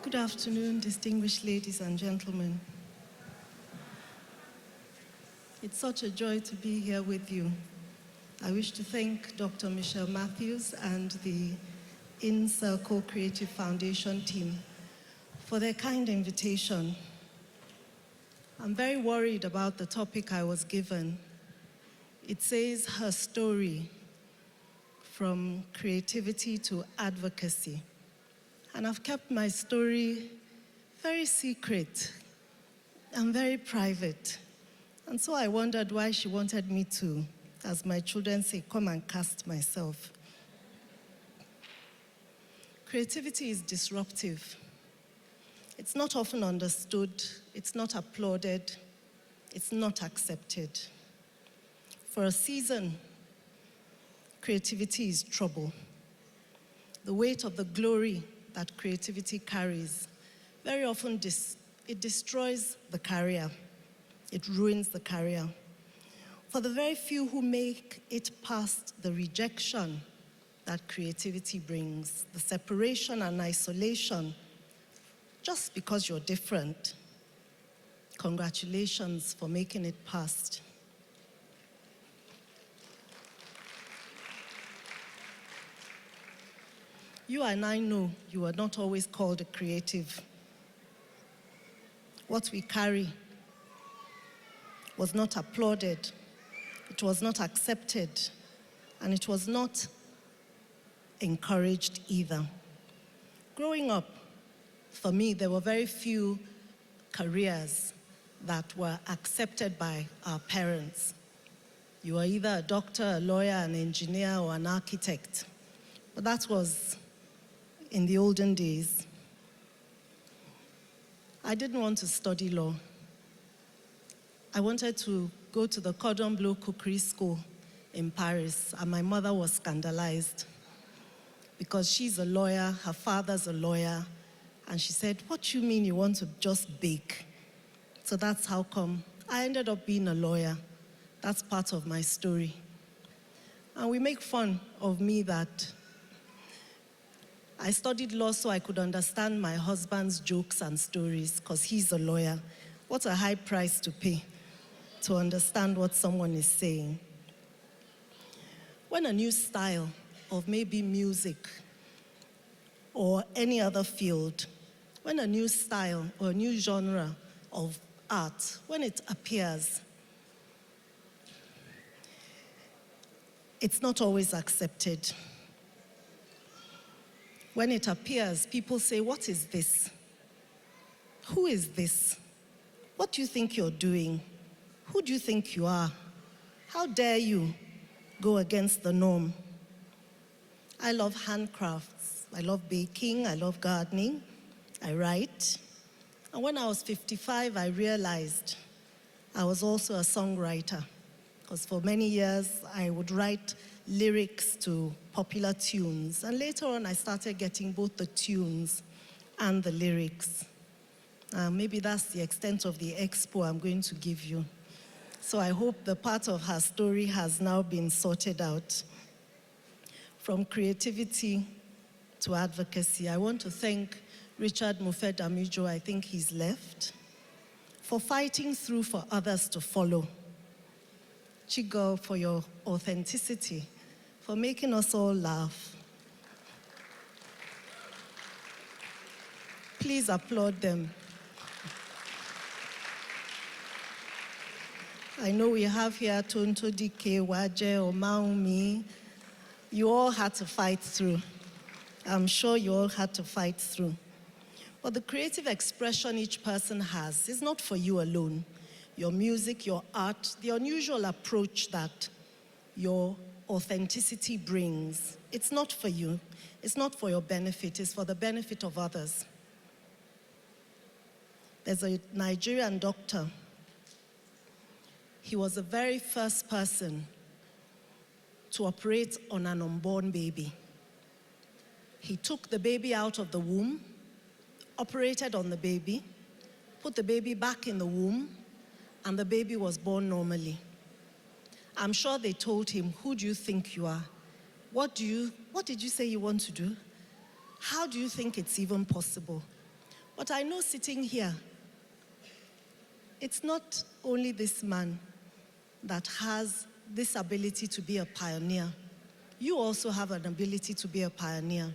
Good afternoon, distinguished ladies and gentlemen. It's such a joy to be here with you. I wish to thank Dr. Michelle Matthews and the InCircle Creative Foundation team for their kind invitation. I'm very worried about the topic I was given. It says her story, from creativity to advocacy. And I've kept my story very secret and very private. And so I wondered why she wanted me to, as my children say, come and cast myself. Creativity is disruptive. It's not often understood, it's not applauded, it's not accepted. For a season, creativity is trouble. The weight of the glory that creativity carries, very often it destroys the career. It ruins the career. For the very few who make it past the rejection that creativity brings, the separation and isolation, just because you're different, congratulations for making it past. You and I know you are not always called a creative. What we carry was not applauded, it was not accepted, and it was not encouraged either. Growing up, for me, there were very few careers that were accepted by our parents. You were either a doctor, a lawyer, an engineer, or an architect. But that was in the olden days. I didn't want to study law. I wanted to go to the Cordon Bleu Cookery School in Paris, and my mother was scandalized because she's a lawyer, her father's a lawyer, and she said, "What do you mean you want to just bake?" So that's how come I ended up being a lawyer. That's part of my story. And we make fun of me that I studied law so I could understand my husband's jokes and stories, because he's a lawyer. What a high price to pay to understand what someone is saying. When a new style of maybe music or any other field, when a new style or a new genre of art, when it appears, it's not always accepted. When it appears, people say, "What is this? Who is this? What do you think you're doing? Who do you think you are? How dare you go against the norm?" I love handcrafts. I love baking. I love gardening. I write. And when I was 55, I realized I was also a songwriter, because for many years, I would write lyrics to popular tunes. And later on, I started getting both the tunes and the lyrics. Maybe that's the extent of the expo I'm going to give you. So I hope the part of her story has now been sorted out. From creativity to advocacy, I want to thank Richard Mufedamijo, I think he's left, for fighting through for others to follow. Chigo, for your authenticity, for making us all laugh. Please applaud them. I know we have here Tonto Dike, Waje, Omaumi. You all had to fight through. I'm sure you all had to fight through. But the creative expression each person has is not for you alone. Your music, your art, the unusual approach that your authenticity brings, it's not for you. It's not for your benefit. It's for the benefit of others. There's a Nigerian doctor. He was the very first person to operate on an unborn baby. He took the baby out of the womb, operated on the baby, put the baby back in the womb, and the baby was born normally. I'm sure they told him, "Who do you think you are? What did you say you want to do? How do you think it's even possible?" But I know sitting here, it's not only this man that has this ability to be a pioneer. You also have an ability to be a pioneer.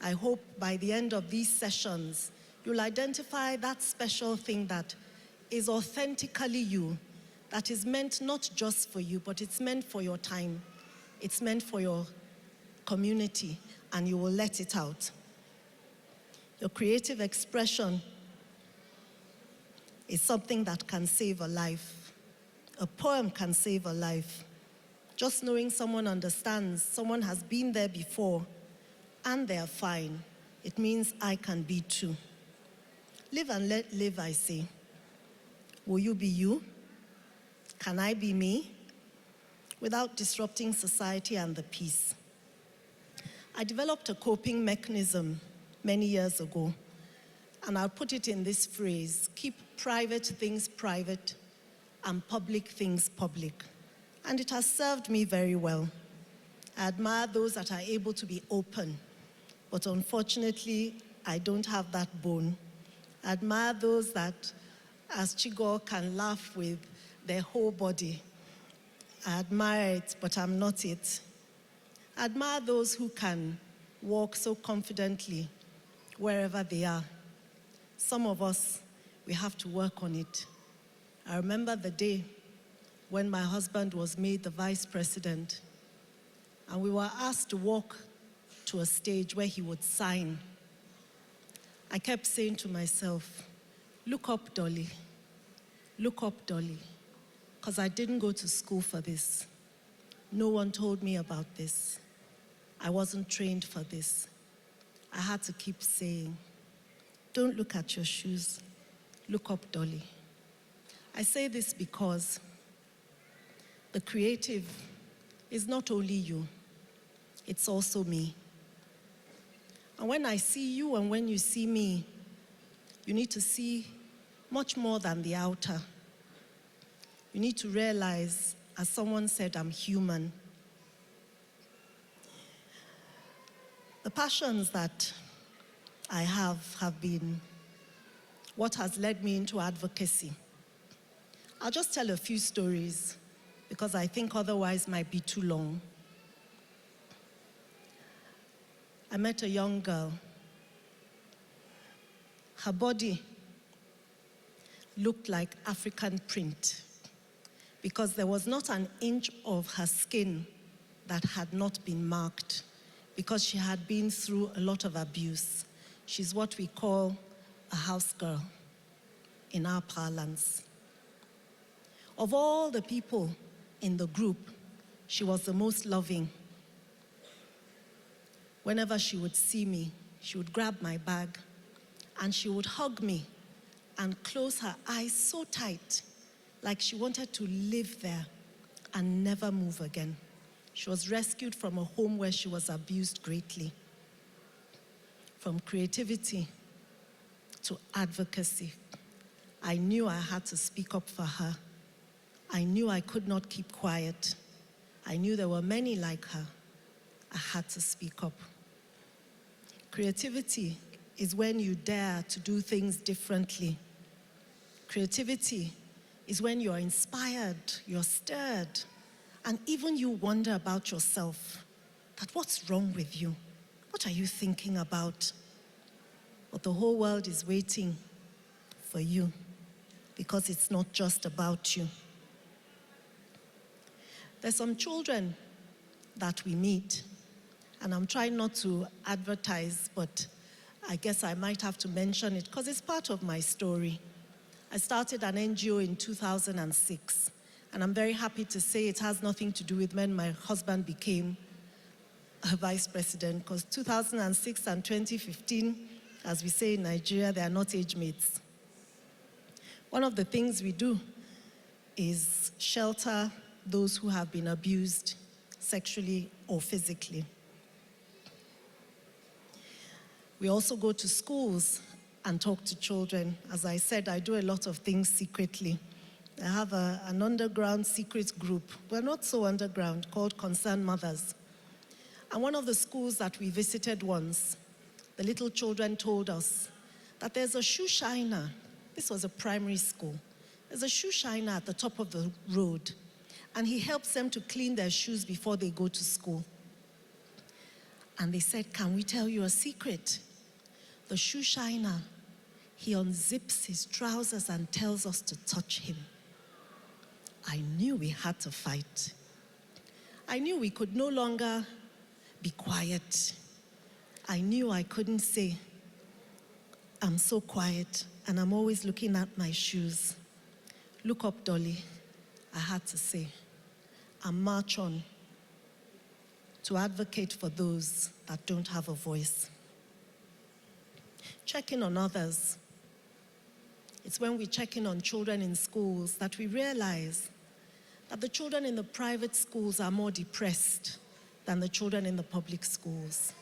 I hope by the end of these sessions, you'll identify that special thing that is authentically you, that is meant not just for you, but it's meant for your time. It's meant for your community, and you will let it out. Your creative expression is something that can save a life. A poem can save a life. Just knowing someone understands, someone has been there before, and they're fine, it means I can be too. Live and let live, I say. Will you be you? Can I be me? Without disrupting society and the peace. I developed a coping mechanism many years ago, and I'll put it in this phrase: keep private things private and public things public. And it has served me very well. I admire those that are able to be open, but unfortunately, I don't have that bone. I admire those that, as Chigo, can laugh with their whole body. I admire it, but I'm not it. I admire those who can walk so confidently wherever they are. Some of us, we have to work on it. I remember the day when my husband was made the vice president, and we were asked to walk to a stage where he would sign. I kept saying to myself, look up, Dolly. Look up, Dolly. Because I didn't go to school for this. No one told me about this. I wasn't trained for this. I had to keep saying, don't look at your shoes. Look up, Dolly. I say this because the creative is not only you, it's also me. And when I see you and when you see me, you need to see much more than the outer. You need to realize, as someone said, I'm human. The passions that I have been what has led me into advocacy. I'll just tell a few stories because I think otherwise might be too long. I met a young girl. Her body looked like African print because there was not an inch of her skin that had not been marked because she had been through a lot of abuse. She's what we call a house girl in our parlance. Of all the people in the group, she was the most loving. Whenever she would see me, she would grab my bag and she would hug me and close her eyes so tight, like she wanted to live there and never move again. She was rescued from a home where she was abused greatly. From creativity to advocacy, I knew I had to speak up for her. I knew I could not keep quiet. I knew there were many like her. I had to speak up. Creativity is when you dare to do things differently. Creativity is when you're inspired, you're stirred, and even you wonder about yourself, that what's wrong with you? What are you thinking about? But the whole world is waiting for you because it's not just about you. There's some children that we meet, and I'm trying not to advertise, but I guess I might have to mention it because it's part of my story. I started an NGO in 2006, and I'm very happy to say it has nothing to do with when my husband became a vice president, because 2006 and 2015, as we say in Nigeria, they are not age mates. One of the things we do is shelter those who have been abused sexually or physically. We also go to schools and talk to children. As I said, I do a lot of things secretly. I have an underground secret group, we're not so underground, called Concerned Mothers. And one of the schools that we visited once, the little children told us that there's a shoe shiner. This was a primary school. There's a shoe shiner at the top of the road, and he helps them to clean their shoes before they go to school. And they said, can we tell you a secret? The shoe shiner, he unzips his trousers and tells us to touch him. I knew we had to fight. I knew we could no longer be quiet. I knew I couldn't say, I'm so quiet and I'm always looking at my shoes. Look up, Dolly. I had to say, and march on to advocate for those that don't have a voice. Checking on others. It's when we check in on children in schools that we realize that the children in the private schools are more depressed than the children in the public schools.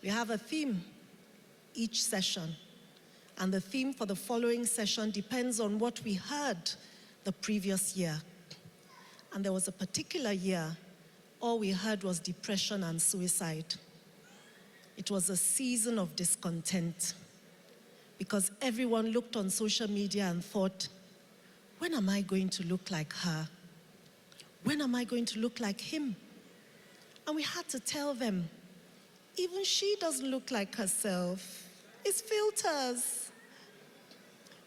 We have a theme each session, and the theme for the following session depends on what we heard the previous year. And there was a particular year, all we heard was depression and suicide. It was a season of discontent because everyone looked on social media and thought, when am I going to look like her? When am I going to look like him? And we had to tell them, even she doesn't look like herself. It's filters.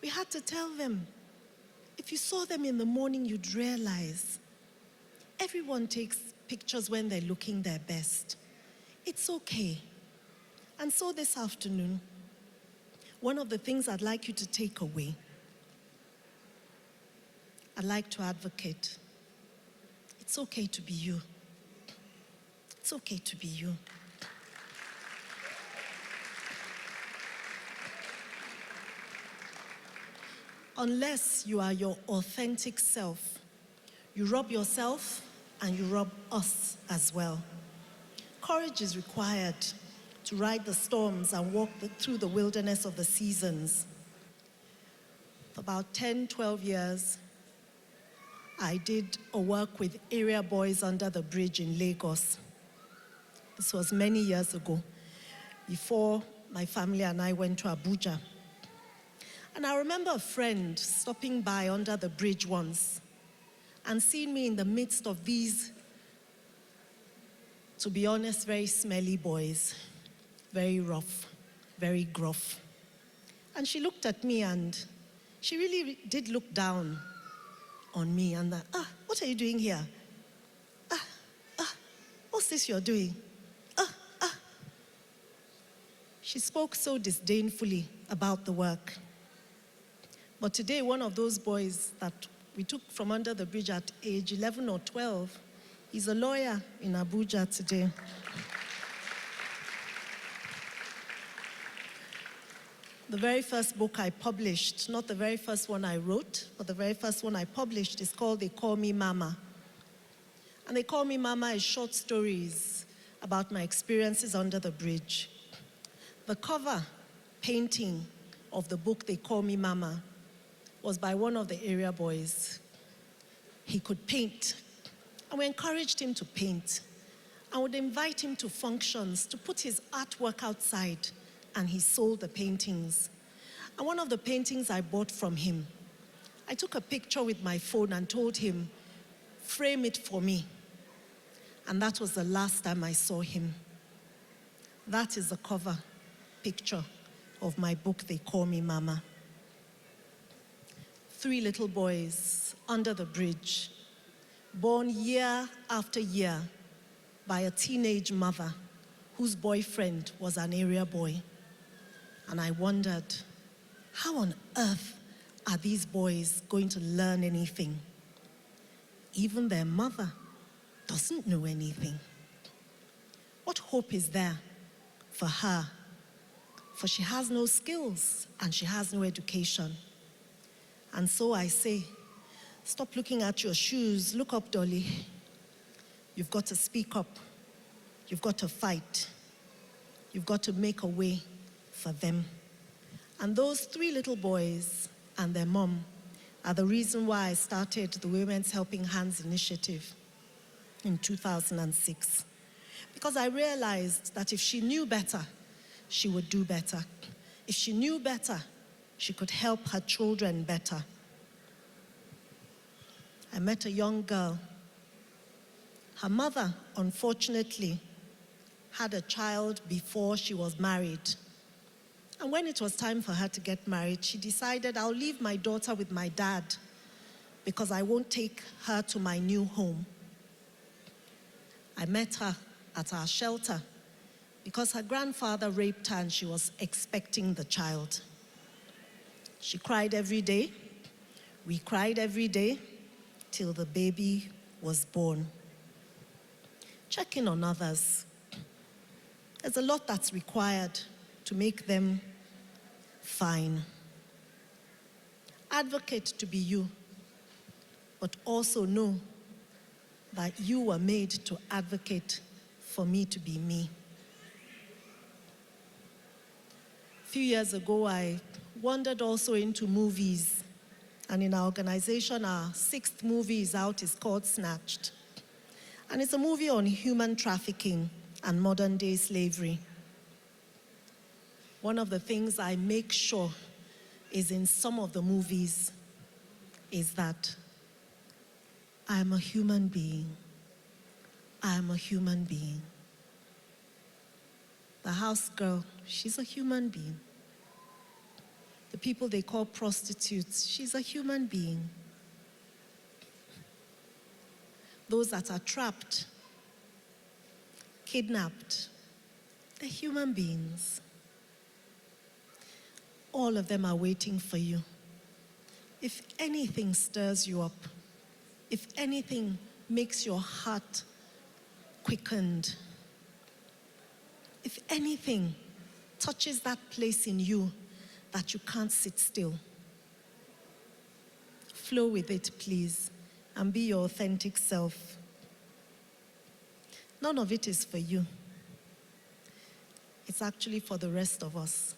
We had to tell them, if you saw them in the morning, you'd realize everyone takes pictures when they're looking their best. It's okay. And so this afternoon, one of the things I'd like you to take away, I'd like to advocate. It's okay to be you. It's okay to be you. Unless you are your authentic self, you rob yourself and you rob us as well. Courage is required to ride the storms and walk through the wilderness of the seasons. For about 10, 12 years, I did a work with area boys under the bridge in Lagos. This was many years ago, before my family and I went to Abuja. And I remember a friend stopping by under the bridge once and seeing me in the midst of these, to be honest, very smelly boys, very rough, very gruff. And she looked at me and she really did look down on me and what are you doing here? What's this you're doing? She spoke so disdainfully about the work. But today, one of those boys that we took from under the bridge at age 11 or 12, he's a lawyer in Abuja today. The very first book I published, not the very first one I wrote, but the very first one I published is called They Call Me Mama. And They Call Me Mama is short stories about my experiences under the bridge. The cover painting of the book They Call Me Mama was by one of the area boys. He could paint, and we encouraged him to paint. I would invite him to functions to put his artwork outside, and he sold the paintings. And one of the paintings I bought from him, I took a picture with my phone and told him, frame it for me. And that was the last time I saw him. That is the cover picture of my book, They Call Me Mama. 3 little boys under the bridge, born year after year by a teenage mother whose boyfriend was an area boy. And I wondered, how on earth are these boys going to learn anything? Even their mother doesn't know anything. What hope is there for her? For she has no skills and she has no education. And so I say, stop looking at your shoes. Look up, Dolly. You've got to speak up. You've got to fight. You've got to make a way for them. And those 3 little boys and their mom are the reason why I started the Women's Helping Hands Initiative in 2006. Because I realized that if she knew better, she would do better. If she knew better, she could help her children better. I met a young girl. Her mother, unfortunately, had a child before she was married. And when it was time for her to get married, she decided, I'll leave my daughter with my dad because I won't take her to my new home. I met her at our shelter because her grandfather raped her and she was expecting the child. She cried every day. We cried every day till the baby was born. Checking on others. There's a lot that's required to make them fine. Advocate to be you, but also know that you were made to advocate for me to be me. A few years ago, I wandered also into movies, and in our organization, our 6th movie is out. It's called Snatched. And it's a movie on human trafficking and modern-day slavery. One of the things I make sure is in some of the movies is that I am a human being. I am a human being. The house girl, she's a human being. The people they call prostitutes, she's a human being. Those that are trapped, kidnapped, they're human beings. All of them are waiting for you. If anything stirs you up, if anything makes your heart quickened, if anything touches that place in you that you can't sit still, flow with it, please, and be your authentic self. None of it is for you. It's actually for the rest of us.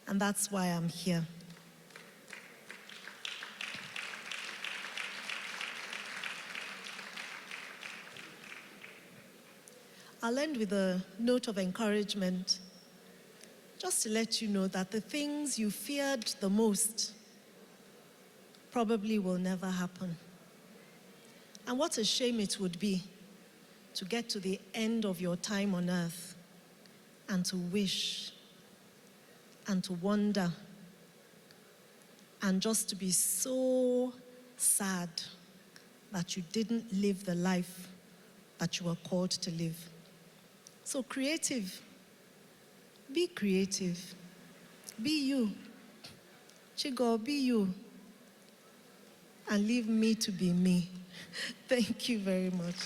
And that's why I'm here. I'll end with a note of encouragement, just to let you know that the things you feared the most probably will never happen. And what a shame it would be to get to the end of your time on earth and to wish and to wonder and just to be so sad that you didn't live the life that you were called to live. So creative, be creative, be you. Chigo, be you, and leave me to be me. Thank you very much.